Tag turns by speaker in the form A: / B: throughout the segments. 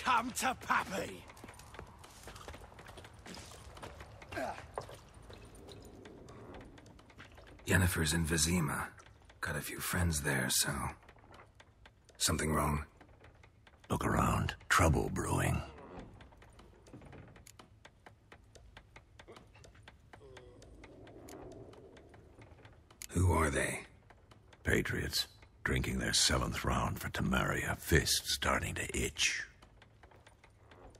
A: come to Pappy.
B: Yennefer's in Vizima. Got a few friends there, so... Something wrong?
C: Look around. Trouble brewing.
B: Who are they?
C: Patriots. Drinking their 7th round for Temeria. Fist starting to itch.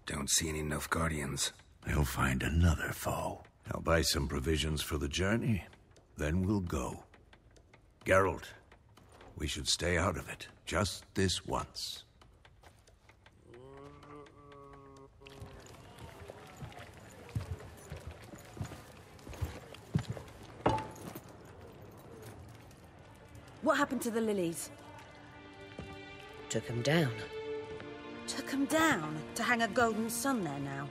B: Don't see any Nilfgaardians.
C: They'll find another foe. I'll buy some provisions for the journey. Then we'll go. Geralt, we should stay out of it. Just this once.
D: What happened to the lilies?
E: Took them down.
D: Took them down? To hang a golden sun there now?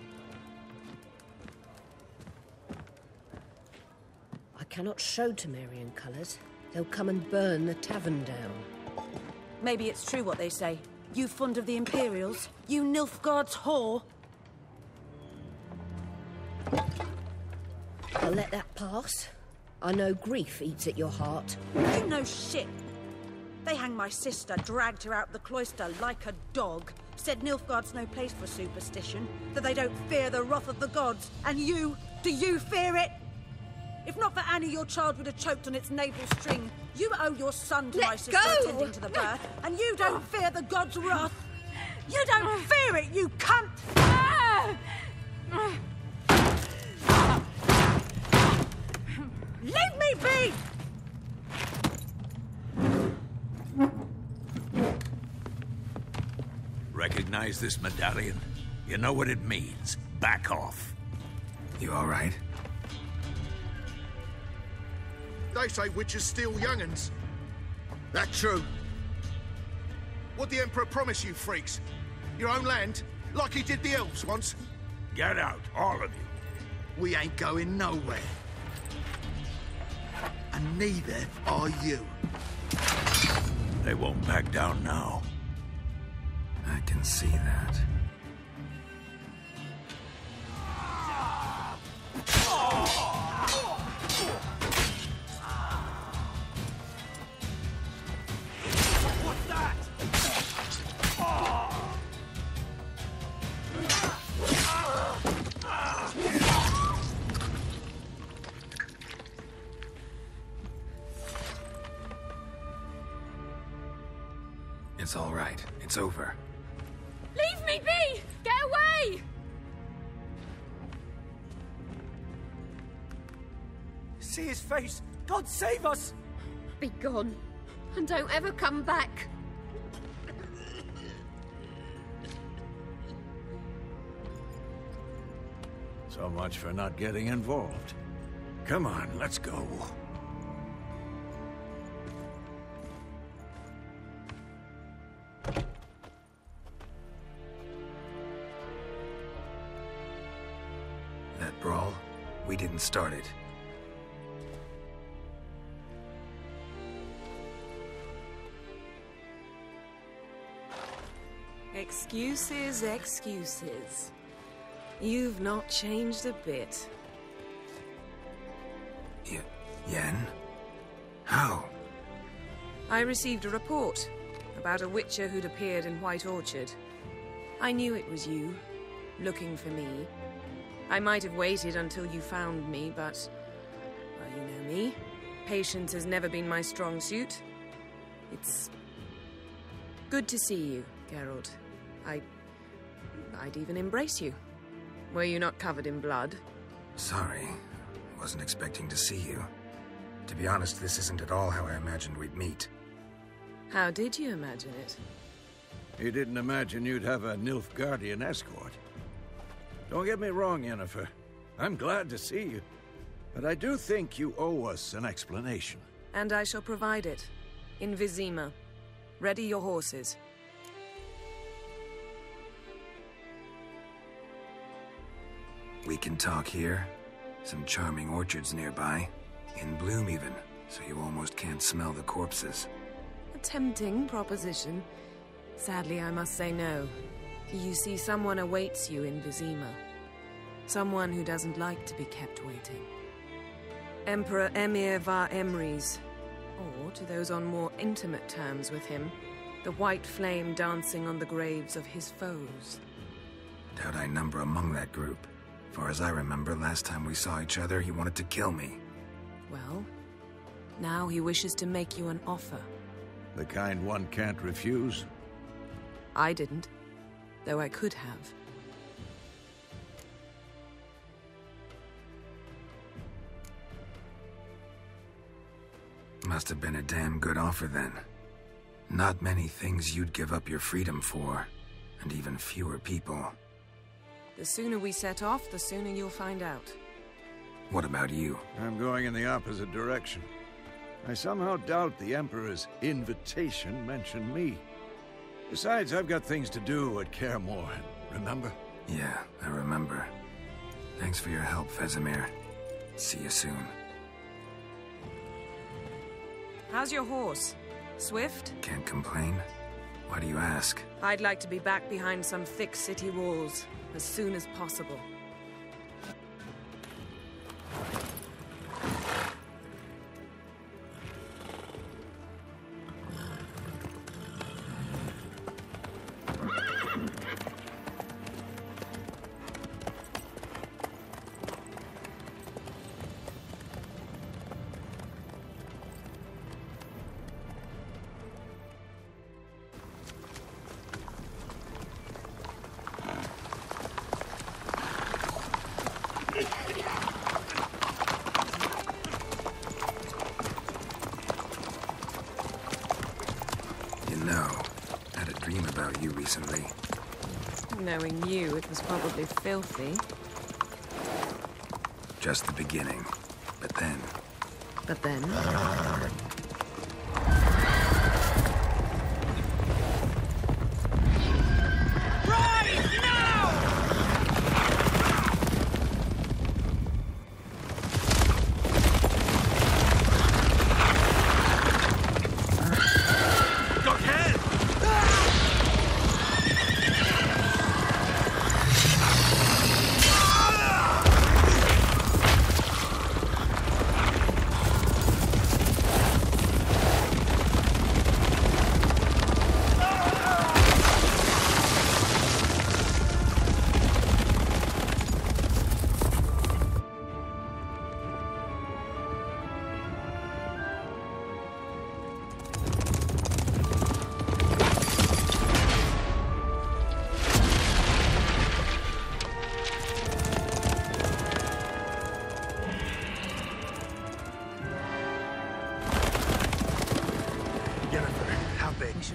E: I cannot show Temerian colours. They'll come and burn the tavern down.
D: Maybe it's true what they say. You fond of the Imperials? You Nilfgaard's whore?
E: I'll let that pass. I know grief eats at your heart.
D: You know shit. They hanged my sister, dragged her out the cloister like a dog. Said Nilfgaard's no place for superstition, that they don't fear the wrath of the gods. And you, do you fear it? If not for Annie, your child would have choked on its navel string. You owe your son to my sister attending to the birth, and you don't fear the gods' wrath. You don't fear it, you cunt! Leave me be!
C: Recognize this medallion? You know what it means. Back off.
B: You all right?
F: They say witches steal young'uns. That true? What'd the Emperor promise you, freaks? Your own land? Like he did the elves once?
C: Get out, all of you.
F: We ain't going nowhere. And neither are you.
C: They won't back down now.
B: I can see that.
A: What's that?
B: It's all right. It's over.
G: Leave me be! Get away!
A: See his face! God save us!
G: Be gone, and don't ever come back.
C: So much for not getting involved. Come on, let's go.
B: That brawl, we didn't start it.
H: Excuses, excuses. You've not changed a bit.
B: Yen? How?
H: I received a report about a witcher who'd appeared in White Orchard. I knew it was you, looking for me. I might have waited until you found me, but... well, you know me. Patience has never been my strong suit. It's... good to see you, Geralt. I'd even embrace you. Were you not covered in blood?
B: Sorry. Wasn't expecting to see you. To be honest, this isn't at all how I imagined we'd meet.
H: How did you imagine it?
C: You didn't imagine you'd have a Nilfgaardian escort. Don't get me wrong, Yennefer. I'm glad to see you. But I do think you owe us an explanation.
H: And I shall provide it. In Vizima. Ready your horses.
B: We can talk here. Some charming orchards nearby. In bloom even, so you almost can't smell the corpses.
H: A tempting proposition. Sadly, I must say no. You see, someone awaits you in Vizima. Someone who doesn't like to be kept waiting. Emperor Emhyr var Emreis. Or, to those on more intimate terms with him, the white flame dancing on the graves of his foes.
B: Doubt I number among that group. Far as I remember, last time we saw each other, he wanted to kill me.
H: Well, now he wishes to make you an offer.
C: The kind one can't refuse?
H: I didn't, though I could have.
B: Must have been a damn good offer then. Not many things you'd give up your freedom for, and even fewer people.
H: The sooner we set off, the sooner you'll find out.
B: What about you?
C: I'm going in the opposite direction. I somehow doubt the Emperor's invitation mentioned me. Besides, I've got things to do at Kaer Morhen, remember?
B: Yeah, I remember. Thanks for your help, Vesemir. See you soon.
H: How's your horse? Swift?
B: Can't complain. Why do you ask?
H: I'd like to be back behind some thick city walls as soon as possible.
B: Recently.
H: Knowing you, it was probably filthy.
B: Just the beginning. But then...
H: But then?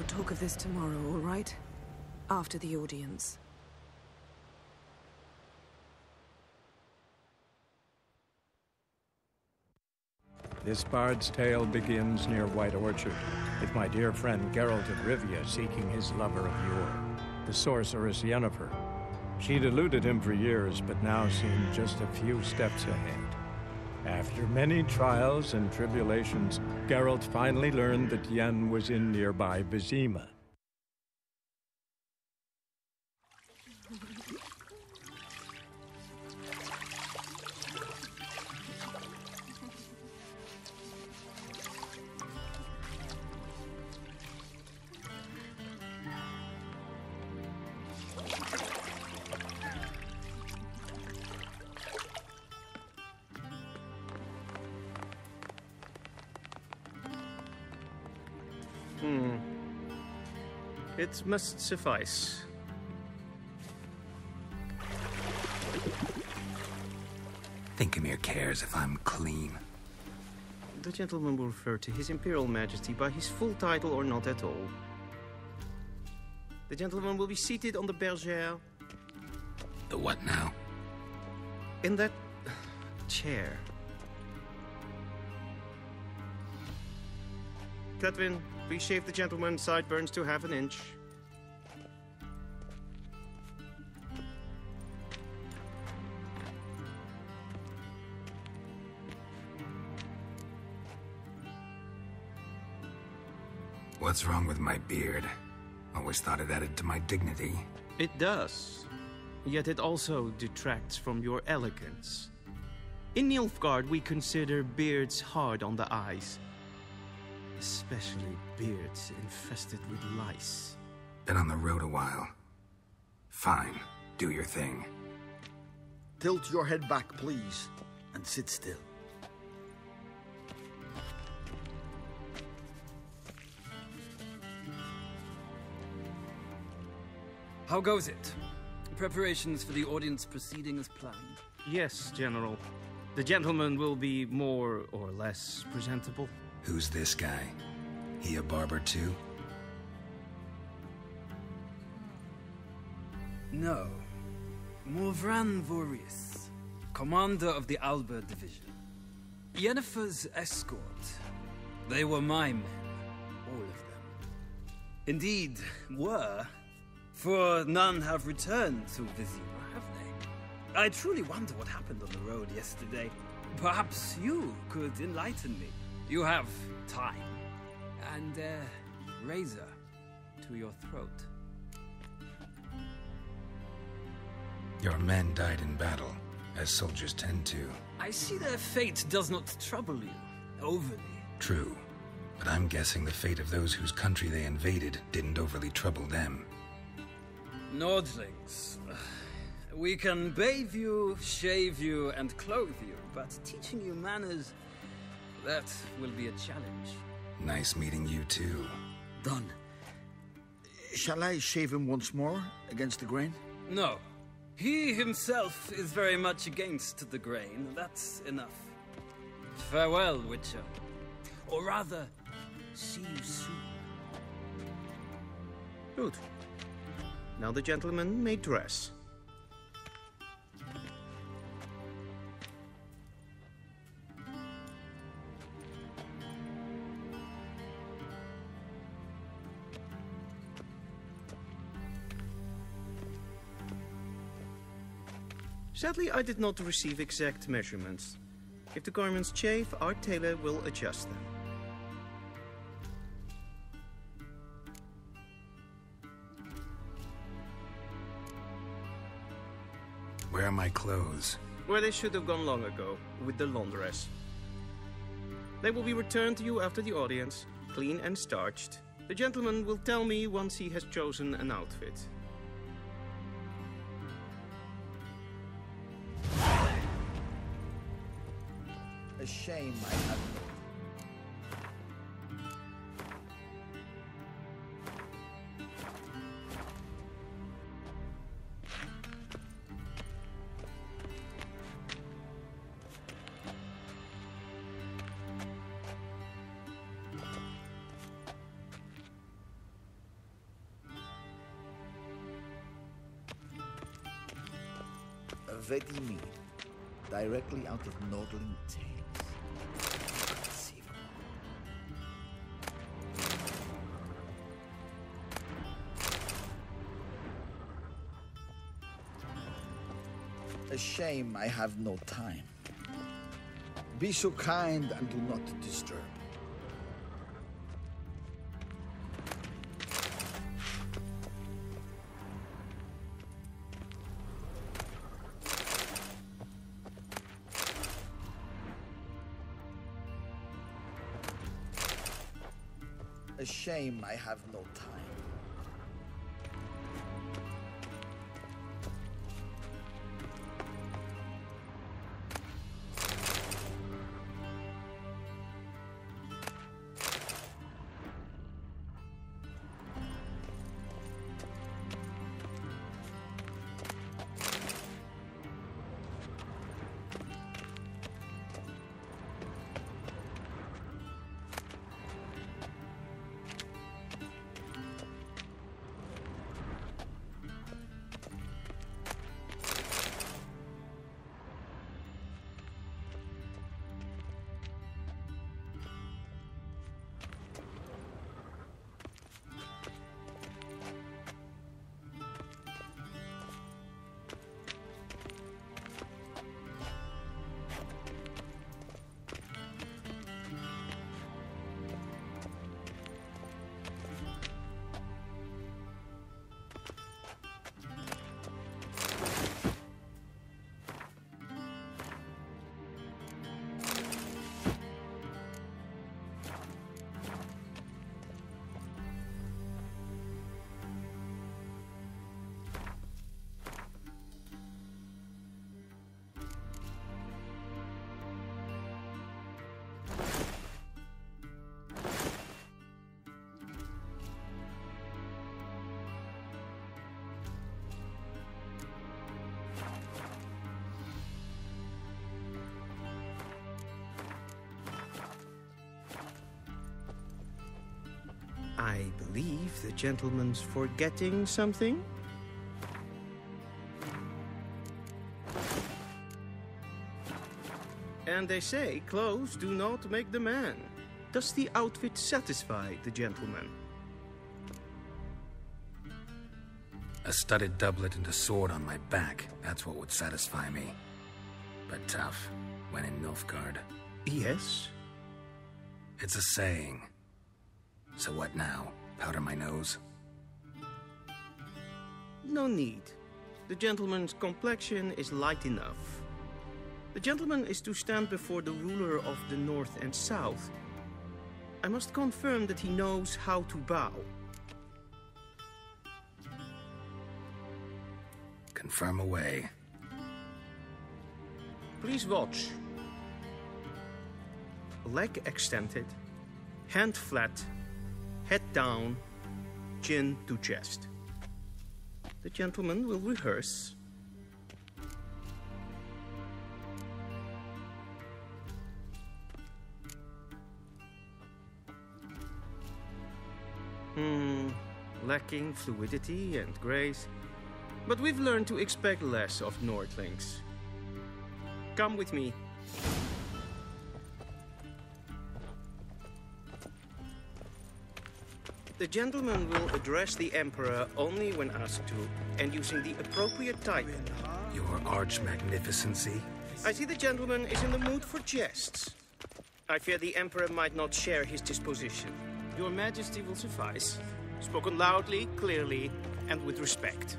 H: Talk of this tomorrow, all right? After the audience.
I: This bard's tale begins near White Orchard, with my dear friend Geralt of Rivia seeking his lover of yore, the sorceress Yennefer. She'd eluded him for years, but now seemed just a few steps ahead. After many trials and tribulations, Geralt finally learned that Yen was in nearby Vizima.
J: It must suffice.
B: Think Emhyr cares if I'm clean.
J: The gentleman will refer to His Imperial Majesty by his full title or not at all. The gentleman will be seated on the bergère.
B: The what now?
J: In that chair. Cletwin, please shave the gentleman's sideburns to half an inch.
B: What's wrong with my beard? Always thought it added to my dignity.
J: It does. Yet it also detracts from your elegance. In Nilfgaard, we consider beards hard on the eyes. Especially beards infested with lice.
B: Been on the road a while. Fine, do your thing.
F: Tilt your head back, please, and sit still.
K: How goes it? Preparations for the audience proceeding as planned?
J: Yes, General. The gentleman will be more or less presentable.
B: Who's this guy? He a barber too?
K: No. Morvran Vorius, commander of the Alba Division. Yennefer's escort. They were my men, all of them. Indeed, were. For none have returned to Vizima, have they? I truly wonder what happened on the road yesterday. Perhaps you could enlighten me. You have time. And a razor to your throat.
B: Your men died in battle, as soldiers tend to.
K: I see their fate does not trouble you overly.
B: True, but I'm guessing the fate of those whose country they invaded didn't overly trouble them.
K: Nordlings. We can bathe you, shave you, and clothe you, but teaching you manners, that will be a challenge.
B: Nice meeting you too.
F: Done. Shall I shave him once more, against the grain?
K: No. He himself is very much against the grain. That's enough. Farewell, Witcher. Or rather, see you soon.
J: Good. Now the gentleman may dress. Sadly, I did not receive exact measurements. If the garments chafe, our tailor will adjust them.
B: Where are my clothes?
J: Where they should have gone long ago, with the laundress. They will be returned to you after the audience, clean and starched. The gentleman will tell me once he has chosen an outfit.
F: A shame I have no. Vedi me, directly out of Nordling Tales. A shame I have no time. Be so kind and do not disturb. A shame I have no time.
J: I believe the gentleman's forgetting something. And they say clothes do not make the man. Does the outfit satisfy the gentleman?
B: A studded doublet and a sword on my back, that's what would satisfy me. But tough, when in Nilfgaard.
J: Yes?
B: It's a saying. So what now? Powder my nose?
J: No need. The gentleman's complexion is light enough. The gentleman is to stand before the ruler of the North and South. I must confirm that he knows how to bow.
B: Confirm away.
J: Please watch. Leg extended, hand flat, head down, chin to chest. The gentleman will rehearse. Lacking fluidity and grace. But we've learned to expect less of Nordlings. Come with me. The gentleman will address the Emperor only when asked to, and using the appropriate title.
B: Your arch-magnificency?
J: I see the gentleman is in the mood for jests. I fear the Emperor might not share his disposition. Your Majesty will suffice. Spoken loudly, clearly, and with respect.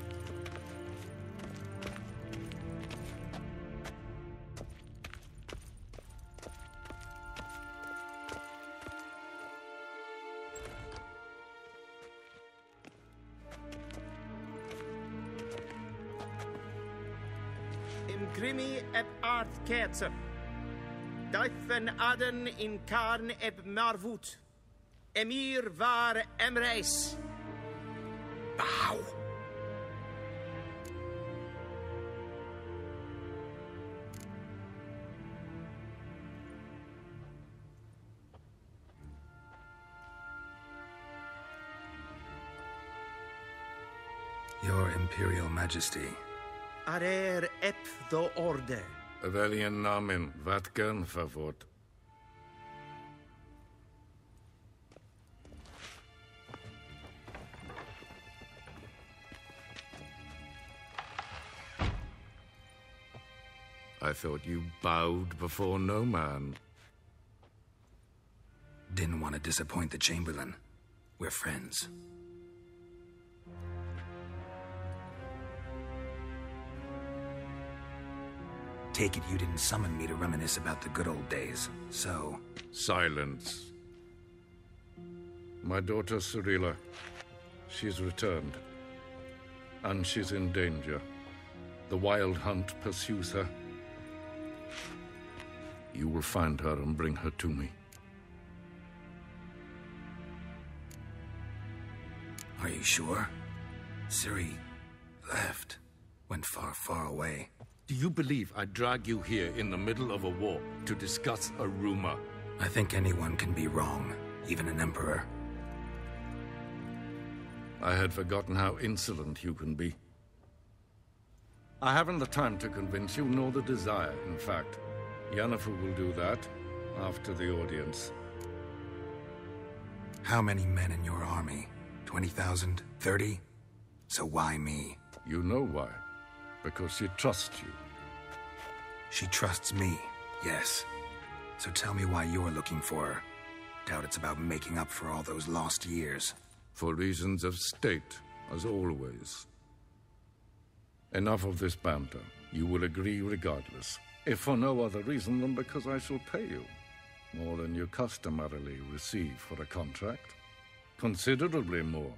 J: Grimi eb art kerzer. Duifen aden in karn eb marvoet. Emhyr var Emreis.
B: Bow. Your Imperial Majesty.
J: Arer ep the orde.
L: Welchen Namen, wat gern verwort? I thought you bowed before no man.
B: Didn't want to disappoint the Chamberlain. We're friends. Take it you didn't summon me to reminisce about the good old days, so...
L: Silence. My daughter Cirilla, she's returned. And she's in danger. The Wild Hunt pursues her. You will find her and bring her to me.
B: Are you sure? Ciri left. Went far, far away.
L: Do you believe I'd drag you here in the middle of a war to discuss a rumor?
B: I think anyone can be wrong, even an emperor.
L: I had forgotten how insolent you can be. I haven't the time to convince you, nor the desire, in fact. Yennefer will do that after the audience.
B: How many men in your army? 20,000? 30? So why me?
L: You know why. Because she trusts you.
B: She trusts me, yes. So tell me why you're looking for her. Doubt it's about making up for all those lost years.
L: For reasons of state, as always. Enough of this banter. You will agree regardless. If for no other reason than because I shall pay you. More than you customarily receive for a contract. Considerably more.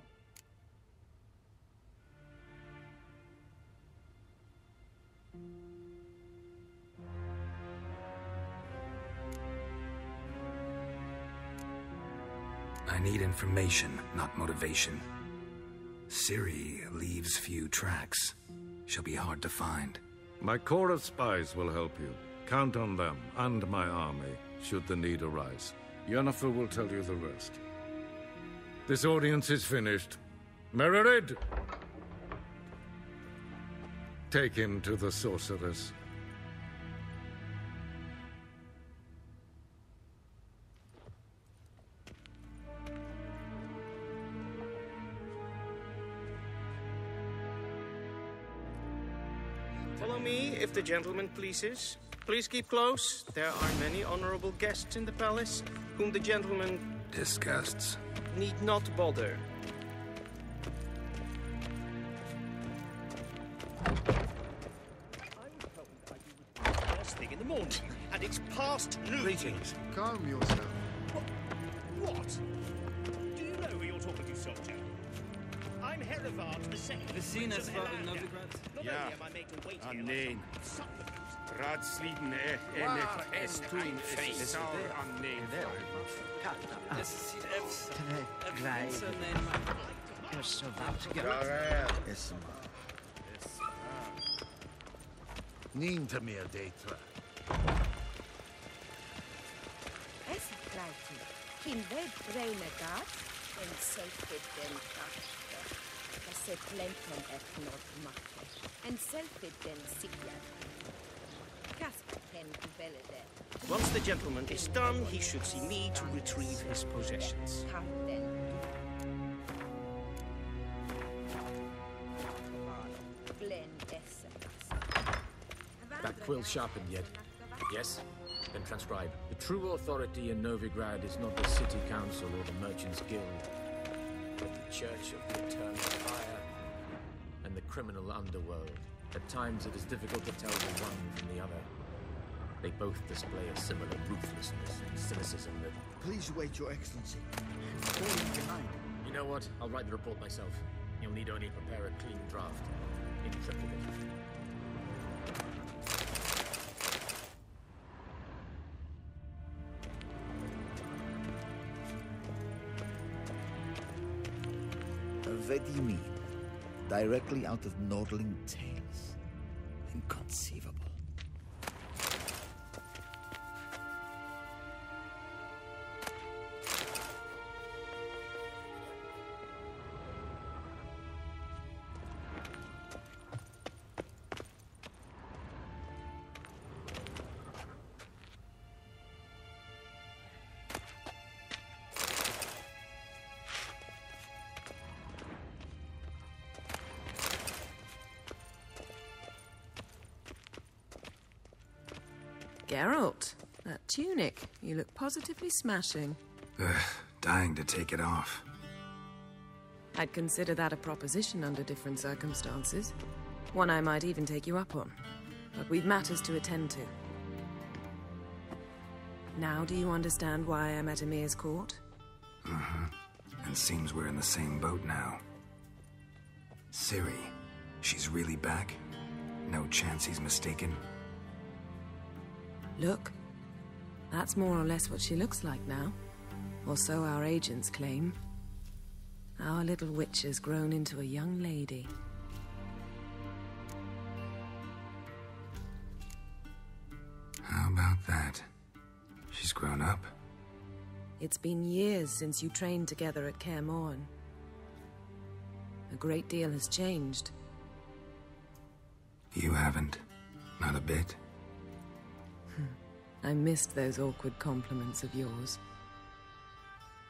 B: I need information, not motivation. Ciri leaves few tracks. She'll be hard to find.
L: My corps of spies will help you. Count on them, and my army, should the need arise. Yennefer will tell you the rest. This audience is finished. Mererid! Take him to the sorceress.
J: Follow me, if the gentleman pleases. Please keep close. There are many honorable guests in the palace, whom the gentleman
B: disgusts.
J: Need not bother.
A: First thing in the morning, and it's past noon.
F: Greetings. Calm yourself.
A: What? Do you know who you're talking to, soldier? I'm Herivard the Second.
K: Vecinas van Novigrad?
A: Not only am I made to wait here,
M: nee. Raadsleden en het is toen is zo aan nee.
F: Niente meer detra.
N: Es krijgt geen weet en zelfde den kaste. Dat ze plenton het not maken. En zelfde den sikja. Kasper hen velede.
J: Once the gentleman is done, he should see me to retrieve his possessions.
N: Come then.
O: That quill sharpened yet? Yes? Then transcribe. The true authority in Novigrad is not the city council or the merchants' guild, but the church of the eternal fire and the criminal underworld. At times it is difficult to tell the one from the other. They both display a similar ruthlessness and cynicism that...
F: Please wait, Your Excellency.
O: You know what? I'll write the report myself. You'll need only prepare a clean draft. In triplicate.
P: What do you mean? Directly out of Nordling tales. Inconceivable.
H: Geralt, that tunic. You look positively smashing.
B: Dying to take it off.
H: I'd consider that a proposition under different circumstances. One I might even take you up on. But we've matters to attend to. Now do you understand why I'm at Emhyr's court?
B: Mm-hmm. And seems we're in the same boat now. Ciri, she's really back? No chance he's mistaken?
H: Look, that's more or less what she looks like now. Or so our agents claim. Our little witch has grown into a young lady.
B: How about that? She's grown up?
H: It's been years since you trained together at Kaer Morhen. A great deal has changed.
B: You haven't. Not a bit.
H: I missed those awkward compliments of yours.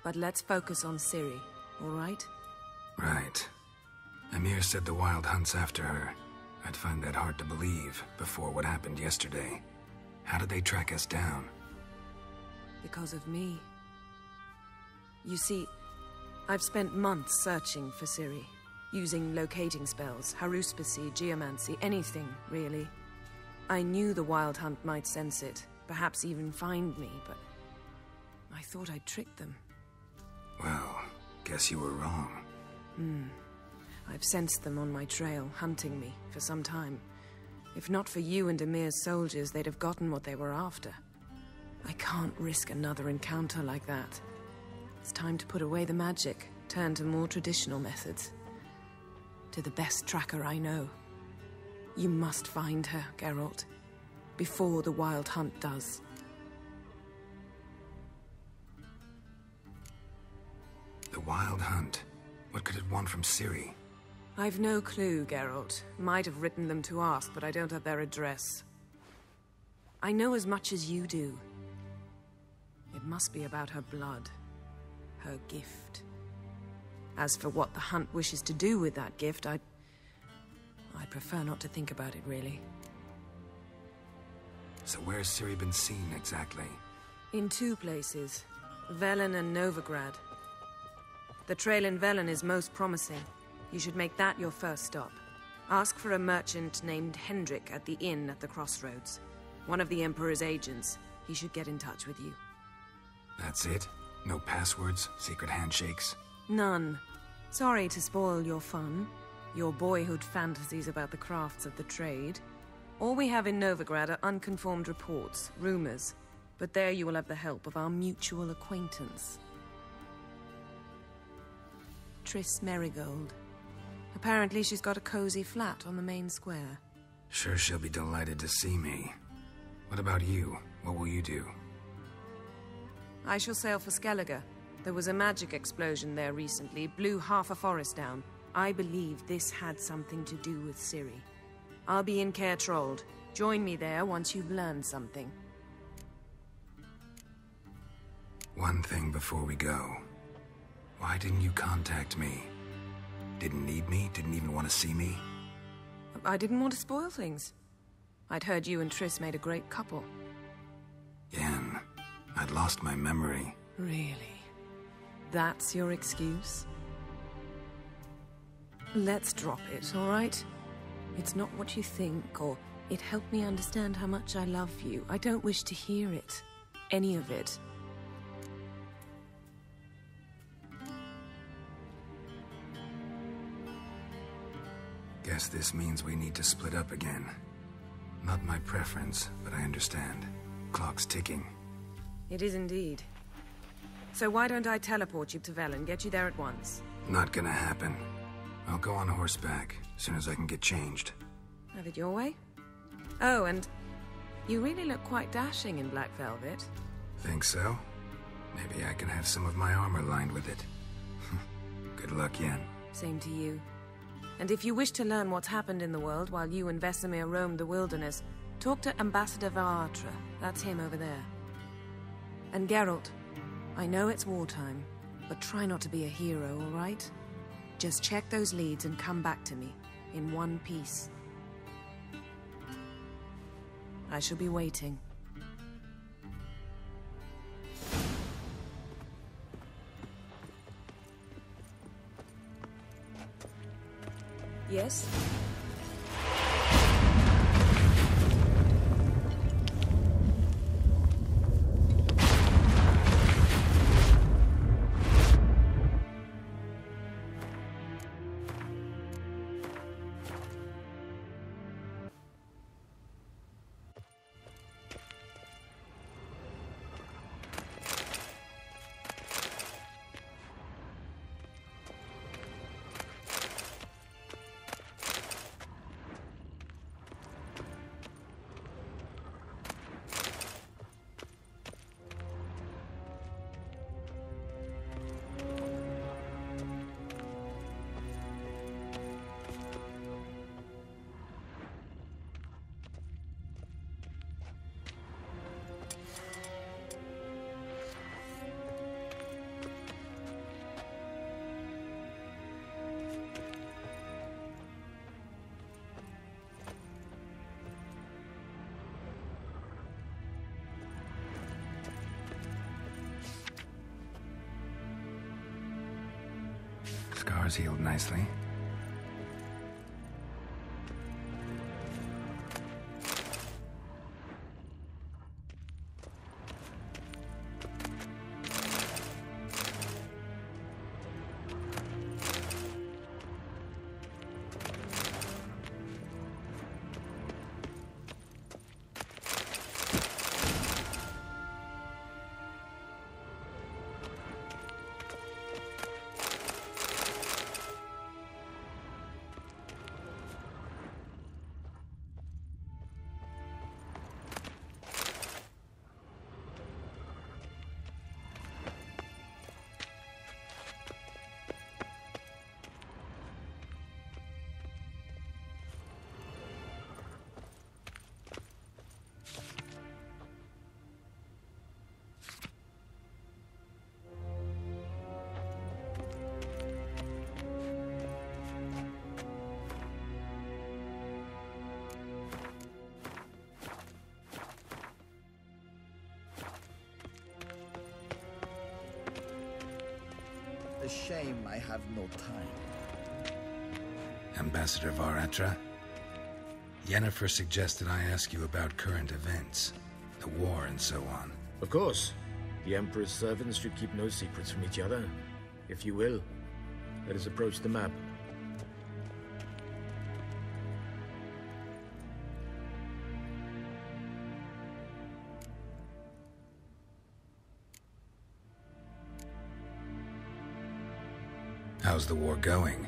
H: But let's focus on Ciri, all right?
B: Right. Emhyr said the Wild Hunt's after her. I'd find that hard to believe before what happened yesterday. How did they track us down?
H: Because of me. You see, I've spent months searching for Ciri, using locating spells, haruspicy, geomancy, anything, really. I knew the Wild Hunt might sense it, perhaps even find me, but I thought I'd tricked them.
B: Well, guess you were wrong.
H: I've sensed them on my trail, hunting me, for some time. If not for you and Emhyr's soldiers, they'd have gotten what they were after. I can't risk another encounter like that. It's time to put away the magic, turn to more traditional methods. To the best tracker I know. You must find her, Geralt. Before the Wild Hunt does.
B: The Wild Hunt. What could it want from Ciri?
H: I've no clue, Geralt. Might have written them to ask, but I don't have their address. I know as much as you do. It must be about her blood. Her gift. As for what the Hunt wishes to do with that gift, I prefer not to think about it, really.
B: So where's Ciri been seen, exactly?
H: In 2 places. Velen and Novigrad. The trail in Velen is most promising. You should make that your first stop. Ask for a merchant named Hendrik at the inn at the crossroads. One of the Emperor's agents. He should get in touch with you.
B: That's it? No passwords, secret handshakes?
H: None. Sorry to spoil your fun. Your boyhood fantasies about the crafts of the trade. All we have in Novigrad are unconfirmed reports, rumors. But there you will have the help of our mutual acquaintance. Triss Merigold. Apparently she's got a cozy flat on the main square.
B: Sure she'll be delighted to see me. What about you? What will you do?
H: I shall sail for Skellige. There was a magic explosion there recently, blew half a forest down. I believe this had something to do with Ciri. I'll be in Caer Trold. Join me there once you've learned something.
B: One thing before we go. Why didn't you contact me? Didn't need me? Didn't even want to see me?
H: I didn't want to spoil things. I'd heard you and Triss made a great couple.
B: Yen, I'd lost my memory.
H: Really? That's your excuse? Let's drop it, all right? It's not what you think, or it helped me understand how much I love you. I don't wish to hear it. Any of it.
B: Guess this means we need to split up again. Not my preference, but I understand. Clock's ticking.
H: It is indeed. So why don't I teleport you to Velen, get you there at once?
B: Not gonna happen. I'll go on horseback, as soon as I can get changed.
H: Have it your way? Oh, and you really look quite dashing in black velvet.
B: Think so? Maybe I can have some of my armor lined with it. Good luck, Yen.
H: Same to you. And if you wish to learn what's happened in the world while you and Vesemir roamed the wilderness, talk to Ambassador Varatra. That's him over there. And Geralt, I know it's wartime, but try not to be a hero, all right? Just check those leads and come back to me, in one piece. I shall be waiting. Yes?
B: Scars healed nicely.
P: A shame I have no time.
B: Ambassador Varatra? Yennefer suggested I ask you about current events, the war and so on.
O: Of course. The Emperor's servants should keep no secrets from each other. If you will, let us approach the map.
B: How's the war going?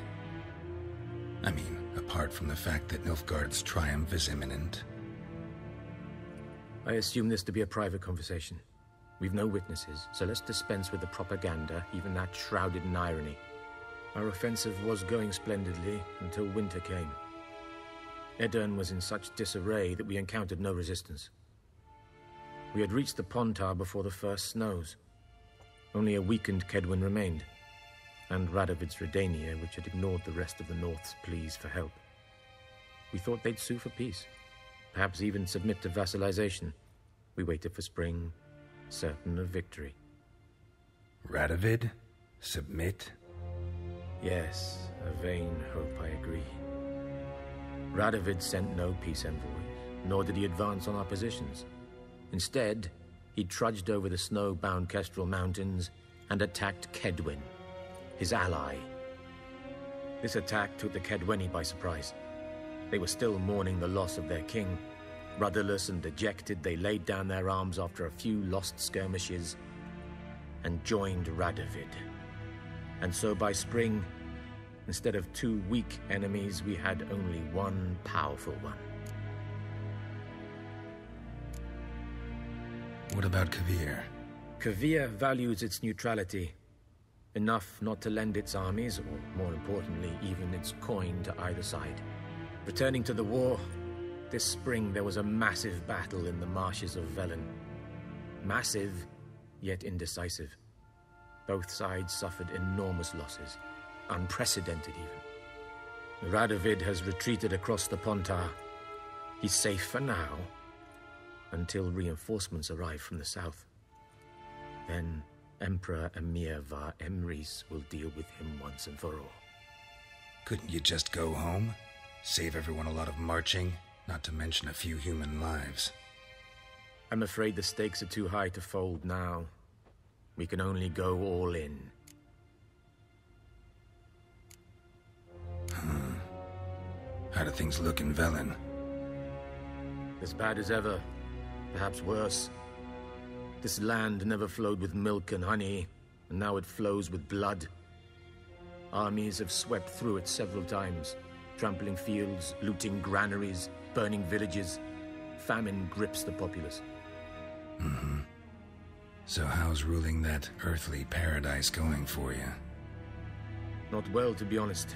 B: I mean, apart from the fact that Nilfgaard's triumph is imminent.
O: I assume this to be a private conversation. We've no witnesses, so let's dispense with the propaganda, even that shrouded in irony. Our offensive was going splendidly until winter came. Edirn was in such disarray that we encountered no resistance. We had reached the Pontar before the first snows. Only a weakened Kedwin remained, and Radovid's Redania, which had ignored the rest of the North's pleas for help. We thought they'd sue for peace, perhaps even submit to vassalization. We waited for spring, certain of victory.
B: Radovid? Submit?
O: Yes, a vain hope, I agree. Radovid sent no peace envoys, nor did he advance on our positions. Instead, he trudged over the snow-bound Kestrel Mountains and attacked Kedwin, his ally. This attack took the Kedweni by surprise. They were still mourning the loss of their king. Rudderless and dejected, they laid down their arms after a few lost skirmishes and joined Radovid. And so by spring, instead of 2 weak enemies, we had only one powerful one.
B: What about Kavir?
O: Kavir values its neutrality, enough not to lend its armies, or more importantly, even its coin to either side. Returning to the war, this spring there was a massive battle in the marshes of Velen. Massive, yet indecisive. Both sides suffered enormous losses, unprecedented even. Radovid has retreated across the Pontar. He's safe for now, until reinforcements arrive from the south. Then Emperor Emhyr var Emreis will deal with him once and for all.
B: Couldn't you just go home? Save everyone a lot of marching, not to mention a few human lives.
O: I'm afraid the stakes are too high to fold now. We can only go all in.
B: How do things look in Velen?
O: As bad as ever, perhaps worse. This land never flowed with milk and honey, and now it flows with blood. Armies have swept through it several times, trampling fields, looting granaries, burning villages. Famine grips the populace.
B: So how's ruling that earthly paradise going for you?
O: Not well, to be honest.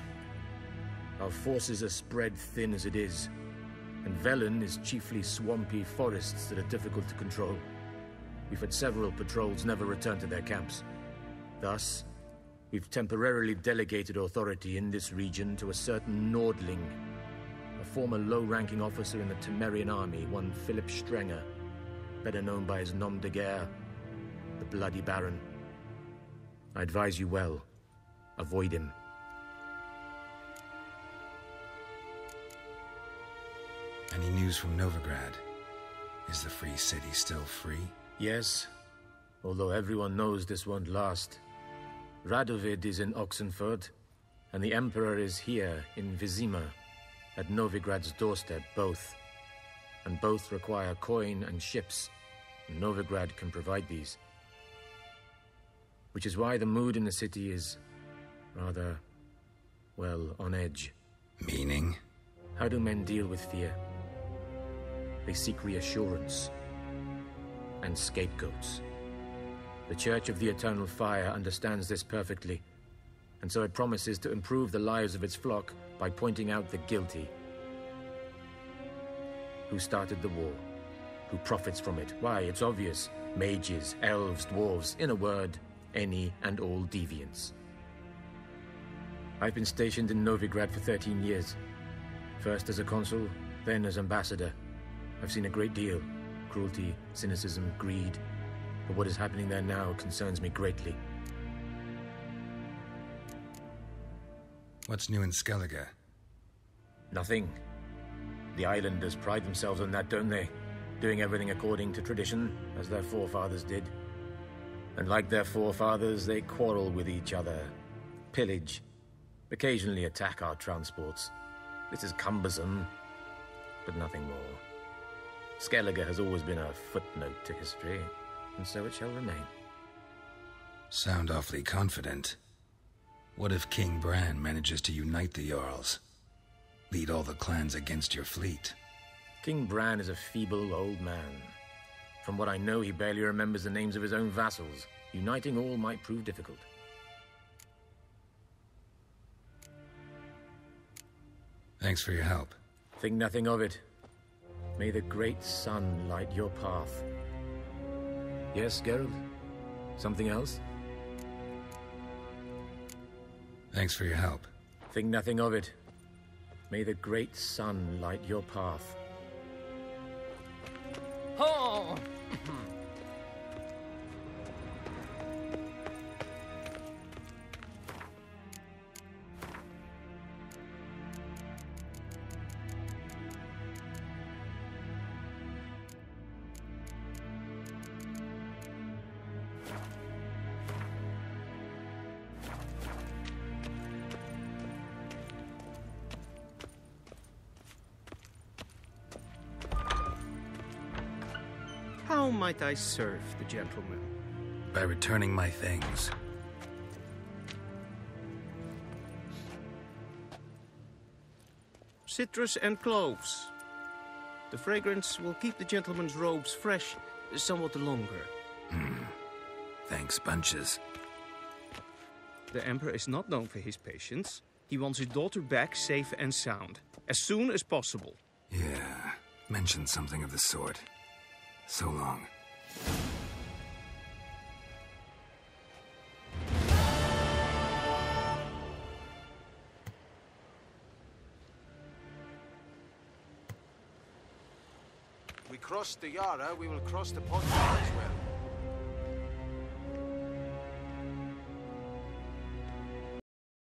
O: Our forces are spread thin as it is, and Velen is chiefly swampy forests that are difficult to control. We've had several patrols never return to their camps. Thus, we've temporarily delegated authority in this region to a certain Nordling, a former low-ranking officer in the Temerian army, one Philip Strenger, better known by his nom de guerre, the Bloody Baron. I advise you well. Avoid him.
B: Any news from Novigrad? Is the Free City still free?
O: Yes, although everyone knows this won't last. Radovid is in Oxenford, and the Emperor is here in Vizima, at Novigrad's doorstep, both. And both require coin and ships, and Novigrad can provide these. Which is why the mood in the city is rather, well, on edge.
B: Meaning?
O: How do men deal with fear? They seek reassurance and scapegoats. The Church of the Eternal Fire understands this perfectly, and so it promises to improve the lives of its flock by pointing out the guilty. Who started the war? Who profits from it? Why, it's obvious. Mages, elves, dwarves, in a word, any and all deviants. I've been stationed in Novigrad for 13 years. First as a consul, then as ambassador. I've seen a great deal. Cruelty, cynicism, greed. But what is happening there now concerns me greatly.
B: What's new in Skellige?
O: Nothing. The islanders pride themselves on that, don't they? Doing everything according to tradition, as their forefathers did. And like their forefathers, they quarrel with each other, pillage, occasionally attack our transports. This is cumbersome, but nothing more. Skellige has always been a footnote to history, and so it shall remain.
B: Sound awfully confident. What if King Bran manages to unite the Jarls? Lead all the clans against your fleet?
O: King Bran is a feeble old man. From what I know, he barely remembers the names of his own vassals. Uniting all might prove difficult.
B: Thanks for your help.
O: Think nothing of it. May the great sun light your path. Yes, Geralt? Something else?
B: Thanks for your help.
O: Think nothing of it. May the great sun light your path.
K: Oh!
J: How might I serve the gentleman?
B: By returning my things.
J: Citrus and cloves. The fragrance will keep the gentleman's robes fresh somewhat longer.
B: Thanks, bunches.
J: The Emperor is not known for his patience. He wants his daughter back safe and sound, as soon as possible.
B: Yeah, mentioned something of the sort. So long.
Q: We crossed the Yara, we will cross the Potter's as well.